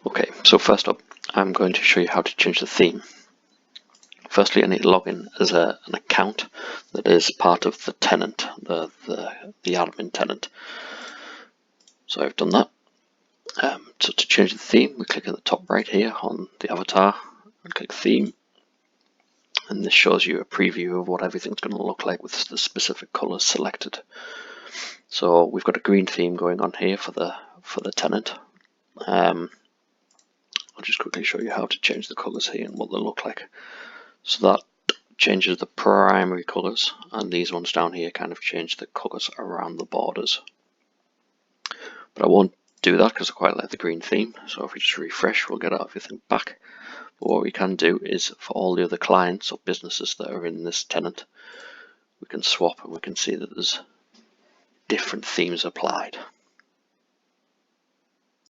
Okay, so first up, I'm going to show you how to change the theme. Firstly, I need to log in as an account that is part of the tenant, the admin tenant. So I've done that. So to change the theme, we click at the top right here on the avatar and click theme. And this shows you a preview of what everything's going to look like with the specific colors selected. So we've got a green theme going on here for the tenant. I'll just quickly show you how to change the colors here and what they look like. So that changes the primary colors, and these ones down here kind of change the colors around the borders. But I won't do that because I quite like the green theme. So if we just refresh, we'll get everything back. But what we can do is for all the other clients or businesses that are in this tenant, we can swap and we can see that there's different themes applied.